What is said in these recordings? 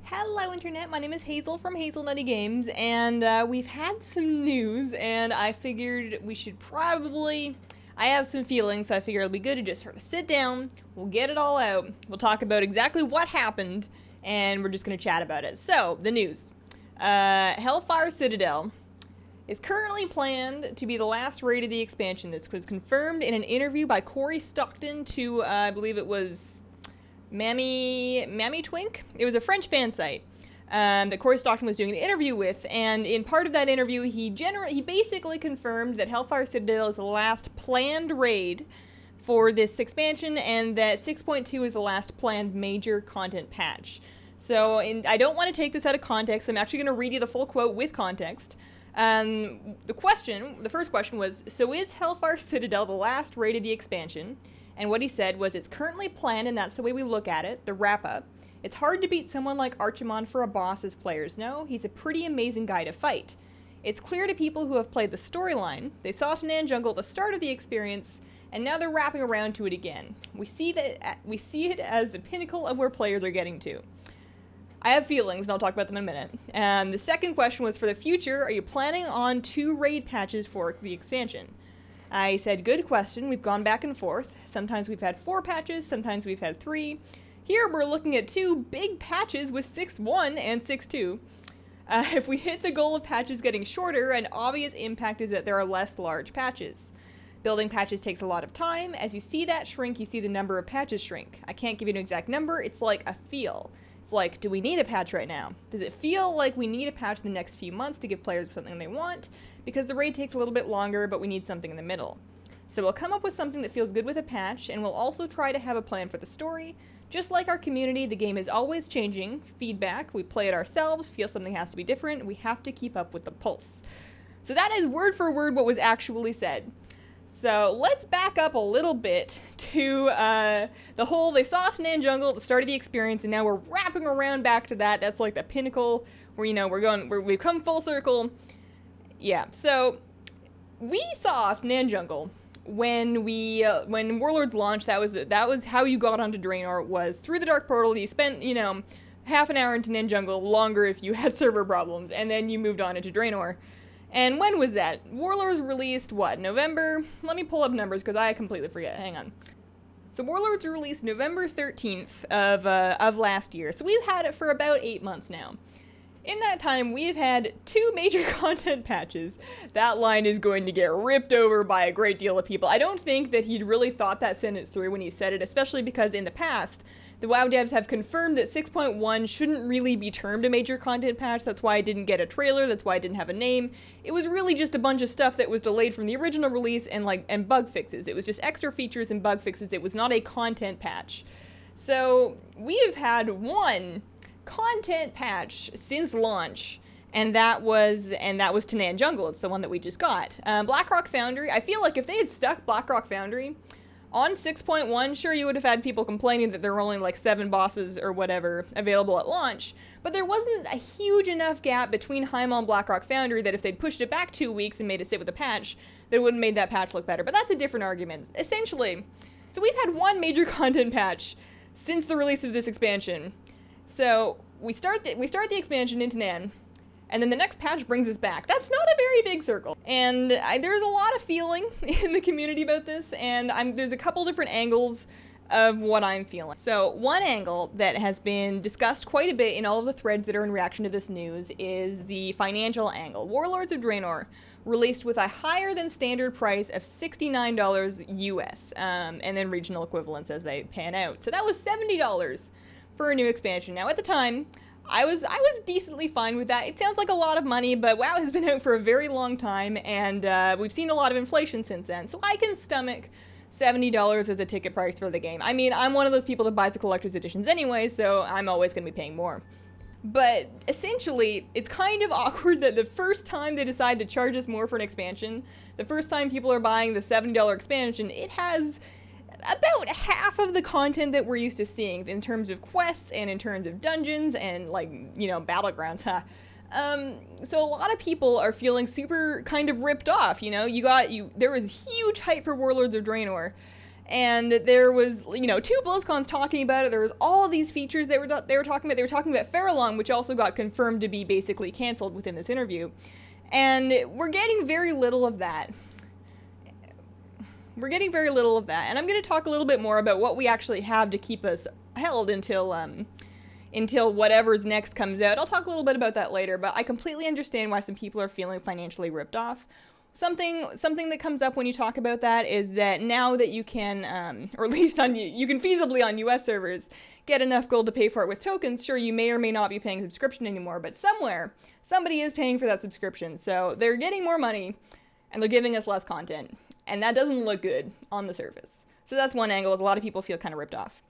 Hello Internet, my name is Hazel from Hazelnutty Games, and we've had some news, and I figured we should probably... I have some feelings, so I figured it'll be good to just sort of sit down, we'll get it all out, we'll talk about exactly what happened, and we're just going to chat about it. So, the news. Hellfire Citadel is currently planned to be the last raid of the expansion. This was confirmed in an interview by Cory Stockton to, I believe it was... Mamytwink? It was a French fan site that Cory Stockton was doing the interview with, and in part of that interview, he basically confirmed that Hellfire Citadel is the last planned raid for this expansion, and that 6.2 is the last planned major content patch. So, I don't want to take this out of context. I'm actually going to read you the full quote with context. The first question was, so is Hellfire Citadel the last raid of the expansion? And what he said was, it's currently planned, and that's the way we look at it, the wrap-up. It's hard to beat someone like Archimon for a boss, as players know. He's a pretty amazing guy to fight. It's clear to people who have played the storyline. They saw Tanaan Jungle at the start of the experience, and now they're wrapping around to it again. We see it as the pinnacle of where players are getting to. I have feelings, and I'll talk about them in a minute. The second question was, for the future, are you planning on 2 raid patches for the expansion? I said, good question. We've gone back and forth. Sometimes we've had 4 patches, sometimes we've had 3. Here we're looking at 2 big patches with 6.1 and 6.2. If we hit the goal of patches getting shorter, an obvious impact is that there are less large patches. Building patches takes a lot of time. As you see that shrink, you see the number of patches shrink. I can't give you an exact number. It's like a feel. It's like, do we need a patch right now? Does it feel like we need a patch in the next few months to give players something they want? Because the raid takes a little bit longer, but we need something in the middle. So we'll come up with something that feels good with a patch, and we'll also try to have a plan for the story. Just like our community, the game is always changing. Feedback, we play it ourselves, feel something has to be different, we have to keep up with the pulse. So that is word for word what was actually said. So let's back up a little bit to the whole, they saw Tanaan Jungle at the start of the experience, and now we're wrapping around back to that. That's like the pinnacle where, you know, we've come full circle. Yeah, so we saw Tanaan Jungle when Warlords launched. That was how you got onto Draenor, was through the Dark Portal. You spent, you know, half an hour in Tanaan Jungle, longer if you had server problems, and then you moved on into Draenor. And when was that? Warlords released, what, November? Let me pull up numbers because I completely forget. Hang on. So Warlords released November 13th of last year. So we've had it for about 8 months now. In that time, we've had 2 major content patches. That line is going to get ripped over by a great deal of people. I don't think that he'd really thought that sentence through when he said it, especially because in the past, the WoW devs have confirmed that 6.1 shouldn't really be termed a major content patch. That's why I didn't get a trailer. That's why I didn't have a name. It was really just a bunch of stuff that was delayed from the original release and bug fixes. It was just extra features and bug fixes. It was not a content patch. So we have had 1 content patch since launch, and that was Tanaan Jungle. It's the one that we just got. Blackrock Foundry, I feel like if they had stuck Blackrock Foundry on 6.1, sure, you would have had people complaining that there were only like 7 bosses or whatever available at launch, but there wasn't a huge enough gap between Heimdall and Blackrock Foundry that if they'd pushed it back 2 weeks and made it sit with a patch, that would have made that patch look better. But that's a different argument. Essentially, so we've had 1 major content patch since the release of this expansion. So we start the expansion in Tanaan, and then the next patch brings us back. That's not a very big circle. And there's a lot of feeling in the community about this, and there's a couple different angles of what I'm feeling. So one angle that has been discussed quite a bit in all of the threads that are in reaction to this news is the financial angle. Warlords of Draenor released with a higher than standard price of $69 US, and then regional equivalents as they pan out. So that was $70 for a new expansion. Now at the time, I was decently fine with that. It sounds like a lot of money, but WoW has been out for a very long time, and we've seen a lot of inflation since then, so I can stomach $70 as a ticket price for the game. I mean, I'm one of those people that buys the collector's editions anyway, so I'm always going to be paying more. But essentially, it's kind of awkward that the first time they decide to charge us more for an expansion, the first time people are buying the $70 expansion, it has about half of the content that we're used to seeing in terms of quests and in terms of dungeons and, like, you know, battlegrounds, huh? So a lot of people are feeling super kind of ripped off, you know? There was huge hype for Warlords of Draenor, And there was, you know, 2 BlizzCons talking about it. There was all of these features they were talking about. They were talking about Farallon, which also got confirmed to be basically canceled within this interview. And we're getting very little of that. And I'm going to talk a little bit more about what we actually have to keep us held until whatever's next comes out. I'll talk a little bit about that later, but I completely understand why some people are feeling financially ripped off. Something that comes up when you talk about that is that now that you can, or at least you can feasibly on US servers, get enough gold to pay for it with tokens. Sure, you may or may not be paying a subscription anymore, but somewhere, somebody is paying for that subscription. So they're getting more money, and they're giving us less content. And that doesn't look good on the surface. So that's one angle, is a lot of people feel kind of ripped off.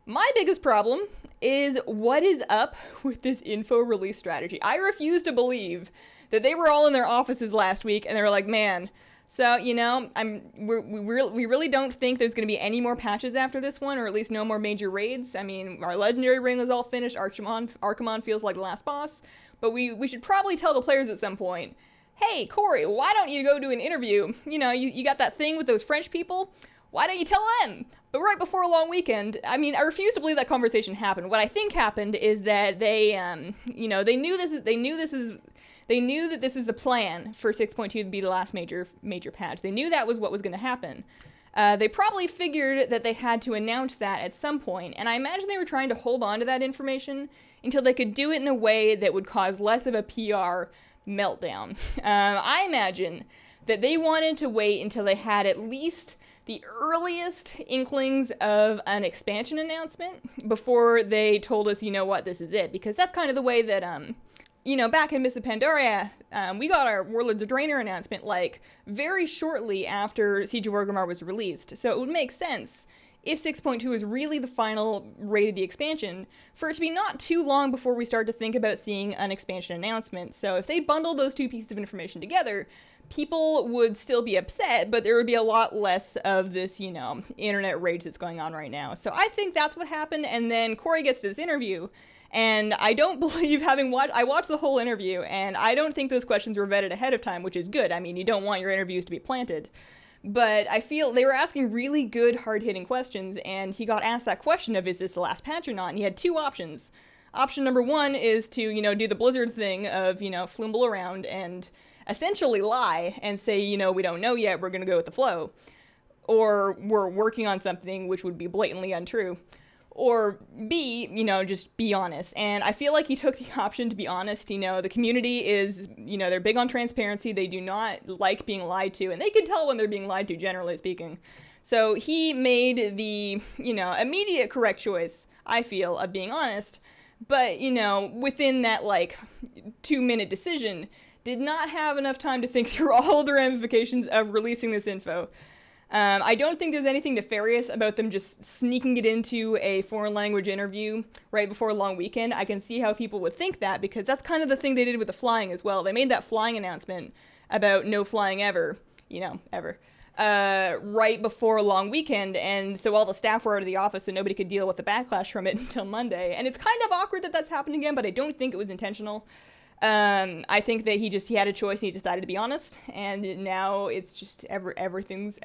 My biggest problem is what is up with this info release strategy. I refuse to believe that they were all in their offices last week and they were like, man, so, you know, we really don't think there's going to be any more patches after this one, or at least no more major raids. I mean, our legendary ring is all finished. Archimon feels like the last boss. But we should probably tell the players at some point, hey, Cory, why don't you go do an interview? You know, you got that thing with those French people. Why don't you tell them? But right before a long weekend, I mean, I refuse to believe that conversation happened. What I think happened is that they, you know, they knew that this is the plan for 6.2 to be the last major patch. They knew that was what was going to happen. They probably figured that they had to announce that at some point, and I imagine they were trying to hold on to that information until they could do it in a way that would cause less of a PR meltdown. I imagine that they wanted to wait until they had at least the earliest inklings of an expansion announcement before they told us, you know what, this is it. Because that's kind of the way that, you know, back in Mists of Pandaria, we got our Warlords of Draenor announcement, like, very shortly after Siege of Orgrimmar was released. So it would make sense, if 6.2 is really the final raid of the expansion, for it to be not too long before we start to think about seeing an expansion announcement. So if they bundle those 2 pieces of information together, people would still be upset, but there would be a lot less of this, you know, internet rage that's going on right now. So I think that's what happened, and then Cory gets to this interview, and I don't believe I watched the whole interview, and I don't think those questions were vetted ahead of time, which is good. I mean, you don't want your interviews to be planted. But I feel they were asking really good, hard-hitting questions, and he got asked that question of, is this the last patch or not? And he had 2 options. Option number 1 is to, you know, do the Blizzard thing of, you know, flimble around and essentially lie and say, you know, we don't know yet, we're going to go with the flow. Or we're working on something, which would be blatantly untrue. Or B, you know, just be honest. And I feel like he took the option to be honest. You know, the community is, you know, they're big on transparency. They do not like being lied to, and they can tell when they're being lied to, generally speaking. So he made the, you know, immediate correct choice, I feel, of being honest. But, you know, within that, like, 2-minute decision, did not have enough time to think through all the ramifications of releasing this info. I don't think there's anything nefarious about them just sneaking it into a foreign language interview right before a long weekend. I can see how people would think that, because that's kind of the thing they did with the flying as well. They made that flying announcement about no flying ever, you know, ever, right before a long weekend, and so all the staff were out of the office and nobody could deal with the backlash from it until Monday. And it's kind of awkward that that's happened again, but I don't think it was intentional. I think that he had a choice and he decided to be honest, and now it's just everything's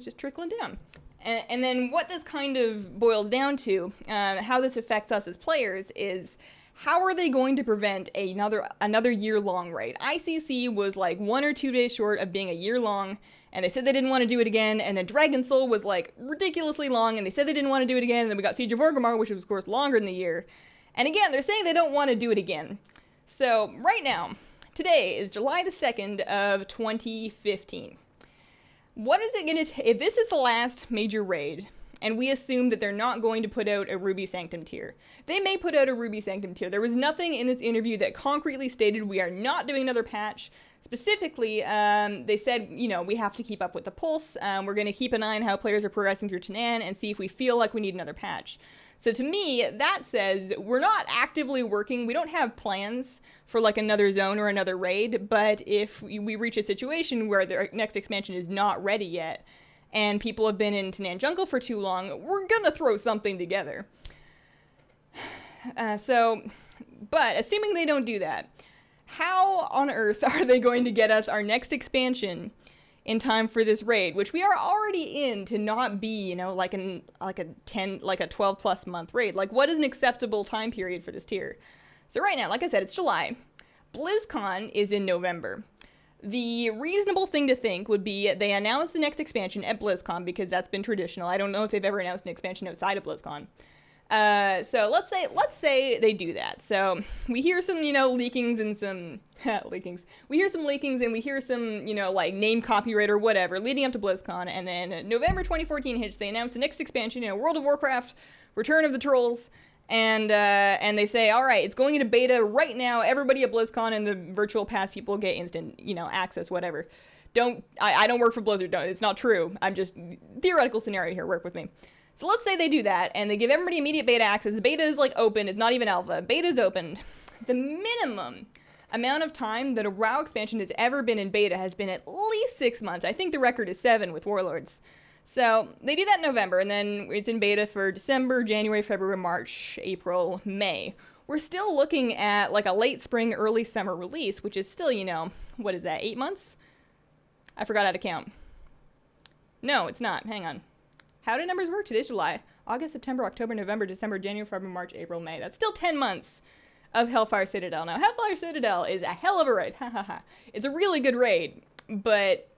just trickling down. And then what this kind of boils down to, how this affects us as players, is how are they going to prevent another year-long raid? ICC was like 1 or 2 days short of being a year-long, and they said they didn't want to do it again, and then Dragon Soul was like ridiculously long, and they said they didn't want to do it again, and then we got Siege of Orgrimmar, which was of course longer than a year. And again, they're saying they don't want to do it again. So, right now, today is July the 2nd of 2015. What is it going to take? If this is the last major raid, and we assume that they're not going to put out a Ruby Sanctum tier, they may put out a Ruby Sanctum tier. There was nothing in this interview that concretely stated we are not doing another patch. Specifically, they said, you know, we have to keep up with the pulse. We're going to keep an eye on how players are progressing through Tanaan and see if we feel like we need another patch. So to me, that says we're not actively working. We don't have plans for like another zone or another raid, but if we reach a situation where the next expansion is not ready yet and people have been in Tanaan Jungle for too long, we're gonna throw something together. But assuming they don't do that, how on earth are they going to get us our next expansion in time for this raid, which we are already in, to not be, you know, like a 12 plus month raid. Like, what is an acceptable time period for this tier? So right now, like I said, it's July. BlizzCon is in November. The reasonable thing to think would be they announce the next expansion at BlizzCon, because that's been traditional. I don't know if they've ever announced an expansion outside of BlizzCon. So let's say they do that. So we hear some, you know, leakings and some leakings. We hear some leakings and we hear some, you know, like name copyright or whatever leading up to BlizzCon. And then November 2014 hits. They announce the next expansion, you know, World of Warcraft, Return of the Trolls. And they say, all right, it's going into beta right now. Everybody at BlizzCon and the virtual pass people get instant, you know, access, whatever. I don't work for Blizzard. It's not true. I'm just theoretical scenario here. Work with me. So let's say they do that, and they give everybody immediate beta access. The beta is, like, open. It's not even alpha. Beta is open. The minimum amount of time that a WoW expansion has ever been in beta has been at least 6 months. I think the record is 7 with Warlords. So they do that in November, and then it's in beta for December, January, February, March, April, May. We're still looking at, like, a late spring, early summer release, which is still, you know, what is that, 8 months? I forgot how to count. No, it's not. Hang on. How do numbers work? Today's July. August, September, October, November, December, January, February, March, April, May. That's still 10 months of Hellfire Citadel. Now, Hellfire Citadel is a hell of a raid. Ha ha ha. It's a really good raid, but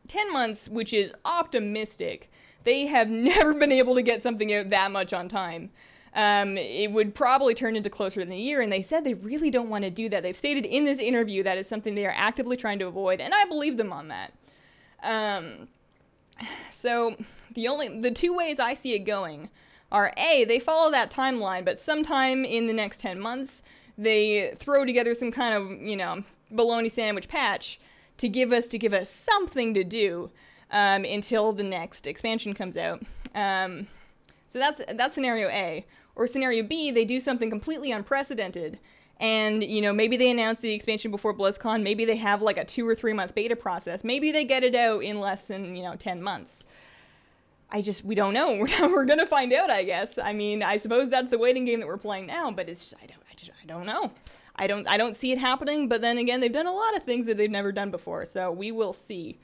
10 months, which is optimistic. They have never been able to get something out that much on time. It would probably turn into closer than a year, and they said they really don't want to do that. They've stated in this interview that is something they are actively trying to avoid, and I believe them on that. So the two ways I see it going are, A, they follow that timeline, but sometime in the next 10 months, they throw together some kind of, you know, bologna sandwich patch to give us something to do until the next expansion comes out. So that's scenario A. Or scenario B, they do something completely unprecedented, and, you know, maybe they announce the expansion before BlizzCon, maybe they have like a 2 or 3 month beta process, maybe they get it out in less than, you know, 10 months. We don't know. We're gonna find out, I guess. I mean, I suppose that's the waiting game that we're playing now, but it's just, I don't know. I don't see it happening, but then again, they've done a lot of things that they've never done before, so we will see.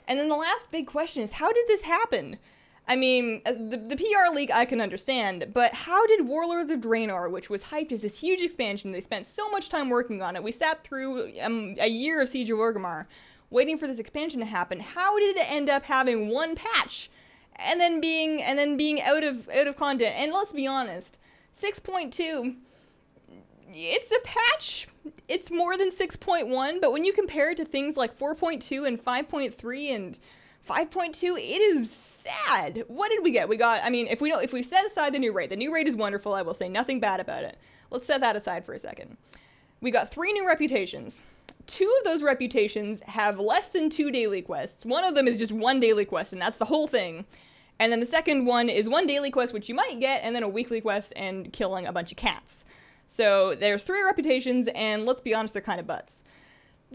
And then the last big question is, how did this happen? I mean, the PR leak I can understand, but how did Warlords of Draenor, which was hyped as this huge expansion, they spent so much time working on it, we sat through a year of Siege of Orgrimmar, waiting for this expansion to happen, how did it end up having one patch, and then being out of content? And let's be honest, 6.2, it's a patch. It's more than 6.1, but when you compare it to things like 4.2 and 5.3 and 5.2, it is sad. What did we get? We got, I mean, if we set aside the new raid is wonderful. I will say nothing bad about it. Let's set that aside for a second. We got 3 new reputations. 2 of those reputations have less than 2 daily quests. One of them is just 1 daily quest, and that's the whole thing. And then the second one is 1 daily quest, which you might get, and then a weekly quest and killing a bunch of cats. So there's 3 reputations, and let's be honest, they're kind of butts.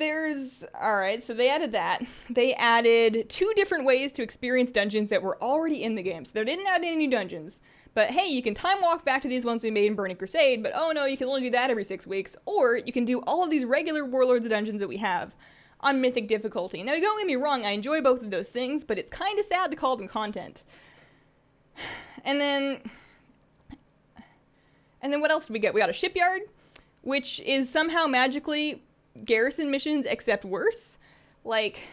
Alright, so they added that. They added 2 different ways to experience dungeons that were already in the game. So they didn't add any new dungeons. But hey, you can time walk back to these ones we made in Burning Crusade, but oh no, you can only do that every 6 weeks. Or you can do all of these regular Warlords of dungeons that we have on Mythic difficulty. Now, don't get me wrong, I enjoy both of those things, but it's kind of sad to call them content. And then what else did we get? We got a shipyard, which is somehow magically garrison missions, except worse. Like,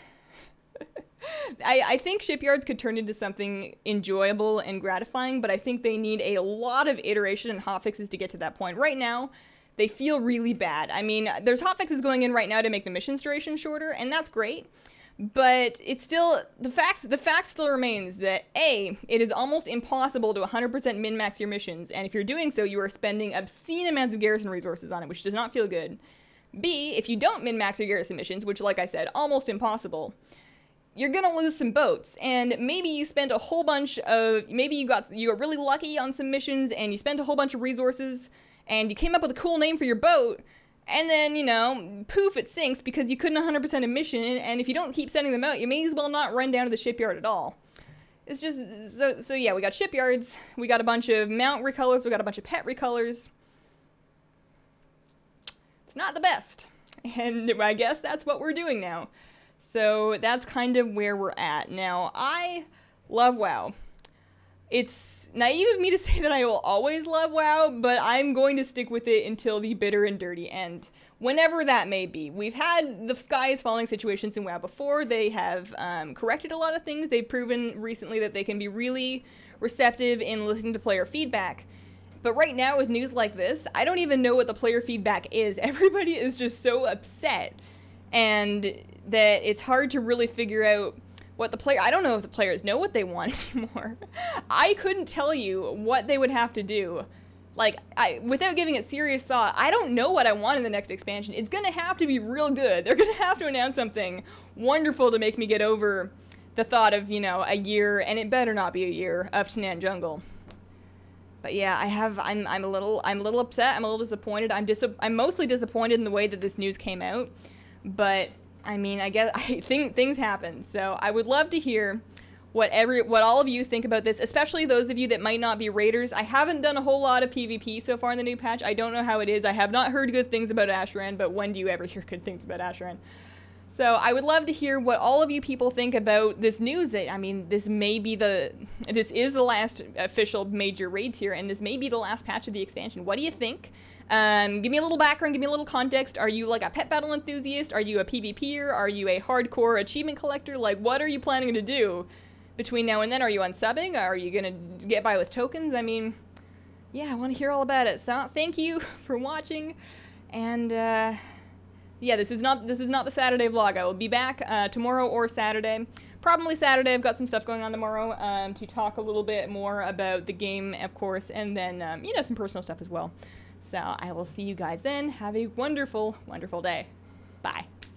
I think shipyards could turn into something enjoyable and gratifying, but I think they need a lot of iteration and hotfixes to get to that point. Right now, they feel really bad. I mean, there's hotfixes going in right now to make the missions duration shorter, and that's great. But it's still, the fact still remains that A, it is almost impossible to 100% min-max your missions, and if you're doing so, you are spending obscene amounts of garrison resources on it, which does not feel good. B, if you don't min-max your garrison missions, which, like I said, almost impossible, you're gonna lose some boats, and maybe you spent a whole bunch of, maybe you got really lucky on some missions, and you spent a whole bunch of resources, and you came up with a cool name for your boat, and then, you know, poof, it sinks because you couldn't 100% a mission, and if you don't keep sending them out, you may as well not run down to the shipyard at all. It's just, so yeah, we got shipyards, we got a bunch of mount recolors, we got a bunch of pet recolors. It's not the best, and I guess that's what we're doing now. So that's kind of where we're at. Now, I love WoW. It's naive of me to say that I will always love WoW, but I'm going to stick with it until the bitter and dirty end, whenever that may be. We've had the sky is falling situations in WoW before. They have corrected a lot of things. They've proven recently that they can be really receptive in listening to player feedback. But right now, with news like this, I don't even know what the player feedback is. Everybody is just so upset, and that it's hard to really figure out what the player... I don't know if the players know what they want anymore. I couldn't tell you what they would have to do. Like, without giving it serious thought, I don't know what I want in the next expansion. It's going to have to be real good. They're going to have to announce something wonderful to make me get over the thought of, a year, and it better not be a year, of Tanaan Jungle. But yeah, I'm a little upset. I'm a little disappointed. I'm mostly disappointed in the way that this news came out. But I think things happen. So I would love to hear what all of you think about this, especially those of you that might not be raiders. I haven't done a whole lot of PvP so far in the new patch. I don't know how it is. I have not heard good things about Asheran, but when do you ever hear good things about Asheran? So I would love to hear what all of you people think about this news that, this is the last official major raid tier, and this may be the last patch of the expansion. What do you think? Give me a little background, give me a little context. Are you like a pet battle enthusiast? Are you a PvPer? Are you a hardcore achievement collector? Like, what are you planning to do between now and then? Are you unsubbing? Are you gonna get by with tokens? Yeah, I want to hear all about it. So thank you for watching, and yeah, this is not the Saturday vlog. I will be back tomorrow or Saturday. Probably Saturday. I've got some stuff going on tomorrow to talk a little bit more about the game, of course, and then some personal stuff as well. So I will see you guys then. Have a wonderful, wonderful day. Bye.